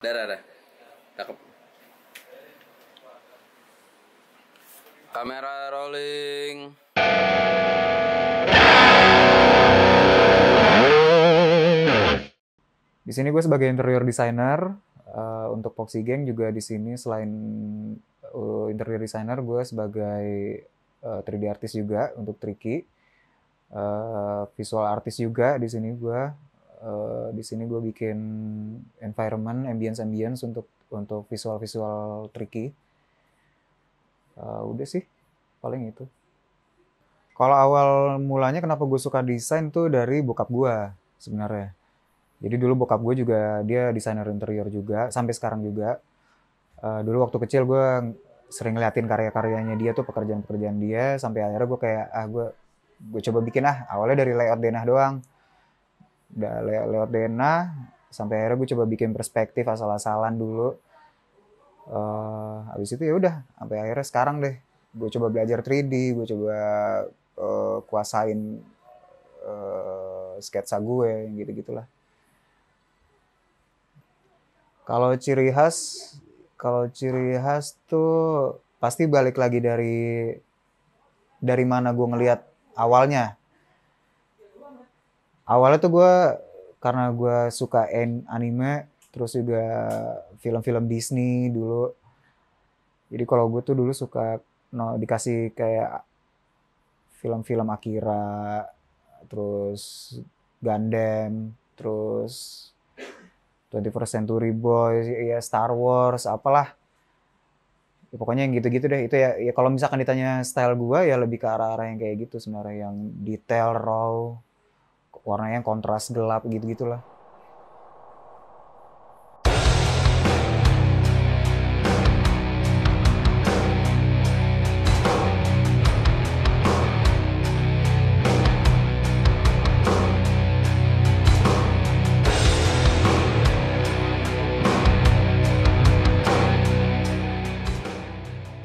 Dah. Cakep. Kamera rolling. Di sini gue sebagai interior designer untuk Foxy Gang juga di sini selain interior designer gue sebagai 3D artist juga untuk Tricky, visual artist juga di sini gue. Di sini gue bikin environment, ambience untuk visual Tricky. Udah sih paling itu. Kalau awal mulanya kenapa gue suka desain tuh dari bokap gue sebenarnya. Jadi dulu bokap gue juga dia desainer interior juga sampai sekarang juga. Dulu waktu kecil gue sering ngeliatin karya-karyanya dia tuh, pekerjaan-pekerjaan dia, sampai akhirnya gue kayak gue coba bikin awalnya dari layout denah doang. Udah layout denah sampai akhirnya gue coba bikin perspektif asal-asalan dulu. Habis itu ya udah sampai akhirnya sekarang deh gue coba belajar 3D, gue coba kuasain sketsa gue gitu-gitulah. Kalau ciri khas tuh pasti balik lagi dari mana gue ngelihat awalnya. Awalnya tuh gue karena gue suka anime, terus juga film-film Disney dulu. Jadi kalau gue tuh dulu suka dikasih kayak film-film Akira, terus Gundam, terus 21st Century Boys, ya Star Wars, apalah. Ya, pokoknya yang gitu-gitu deh. Itu ya kalau misalkan ditanya style gua ya lebih ke arah-arah yang kayak gitu sebenarnya, yang detail, raw, warnanya yang kontras gelap gitu-gitulah.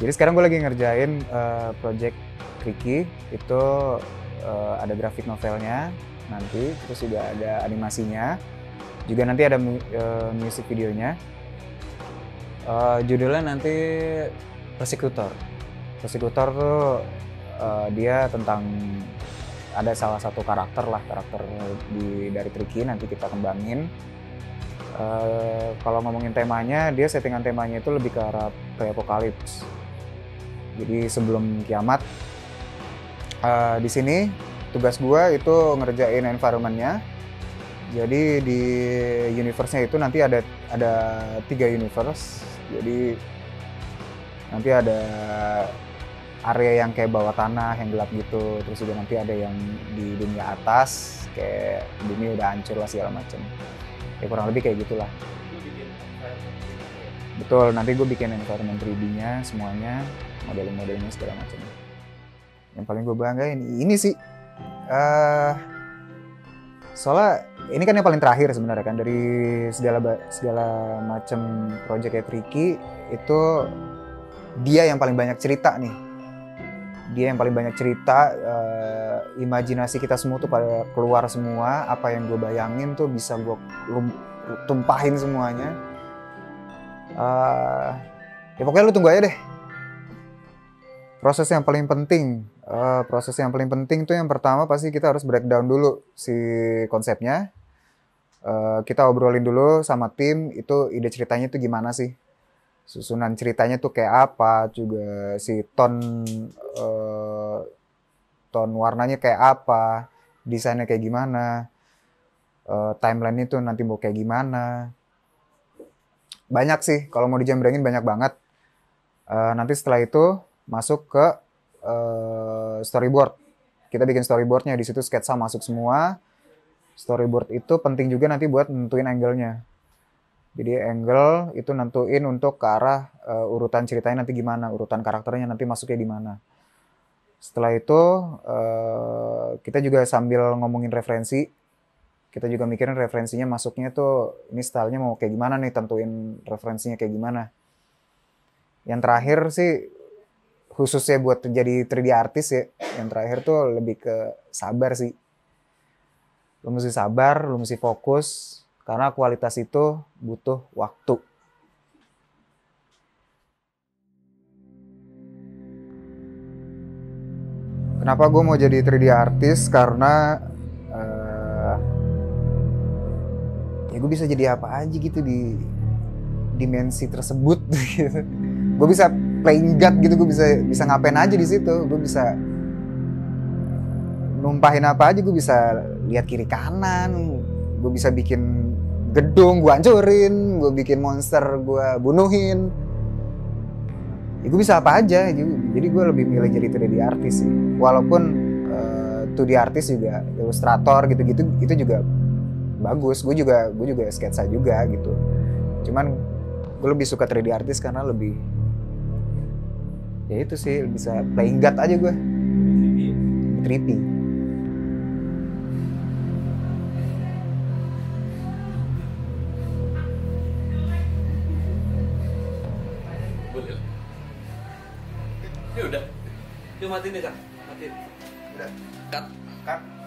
Jadi sekarang gue lagi ngerjain project Tricky, itu ada grafik novelnya nanti, terus juga ada animasinya, juga nanti ada music videonya. Judulnya nanti Persecutor. Persecutor tuh dia tentang ada salah satu karakter dari Tricky, nanti kita kembangin. Kalau ngomongin temanya, dia settingan temanya itu lebih ke arah pre-apokalips. Jadi sebelum kiamat. Di sini tugas gue itu ngerjain environment-nya. Jadi di universe-nya itu nanti ada 3 universe. Jadi nanti ada area yang kayak bawah tanah yang gelap gitu, terus juga nanti ada yang di dunia atas kayak bumi udah hancur lah segala macam. Ya kurang lebih kayak gitulah. Betul, nanti gue bikin environment 3D-nya semuanya, model-modelnya segala macam. Yang paling gue banggain ini sih, soalnya ini kan yang paling terakhir sebenarnya kan dari segala macam project kayak Tricky itu, dia yang paling banyak cerita nih. Dia yang paling banyak cerita, imajinasi kita semua tuh pada keluar semua, apa yang gue bayangin tuh bisa gue tumpahin semuanya. Ya pokoknya lu tunggu aja deh. Proses yang paling penting tuh yang pertama pasti kita harus breakdown dulu si konsepnya. Kita obrolin dulu sama tim, itu ide ceritanya tuh gimana sih, susunan ceritanya tuh kayak apa, juga si tone warnanya kayak apa, desainnya kayak gimana, timeline itu nanti mau kayak gimana. Banyak sih, kalau mau dijembrengin banyak banget. Nanti setelah itu masuk ke storyboard. Kita bikin storyboardnya, di situ sketsa masuk semua. Storyboard itu penting juga nanti buat nentuin angle-nya. Jadi angle itu nentuin untuk ke arah urutan ceritanya nanti gimana, urutan karakternya nanti masuknya di mana. Setelah itu kita juga sambil ngomongin referensi, kita juga mikirin referensinya masuknya tuh ini stylenya mau kayak gimana nih, tentuin referensinya kayak gimana. Yang terakhir sih khususnya buat jadi 3D artist ya, yang terakhir tuh lebih ke sabar sih. Lu mesti sabar, lu mesti fokus, karena kualitas itu butuh waktu. Kenapa gue mau jadi 3D artist? Karena ya gue bisa jadi apa aja gitu di dimensi tersebut. Gitu. Gue bisa playing God gitu, gue bisa ngapain aja di situ. Gue bisa numpahin apa aja, gue bisa lihat kiri kanan, gue bisa bikin gedung gue hancurin, gue bikin monster gue bunuhin. Ya, gue bisa apa aja, jadi gue lebih milih jadi 3D artist sih. Walaupun 2D artist juga, ilustrator gitu-gitu itu juga bagus. Gue juga sketsa juga gitu. Cuman gue lebih suka 3D artist karena lebih, ya itu sih, bisa playing God aja gue. Trippy. Boleh. Ya udah. Yuk matiin deh, Kak. Matiin. Udah. Cut. Cut.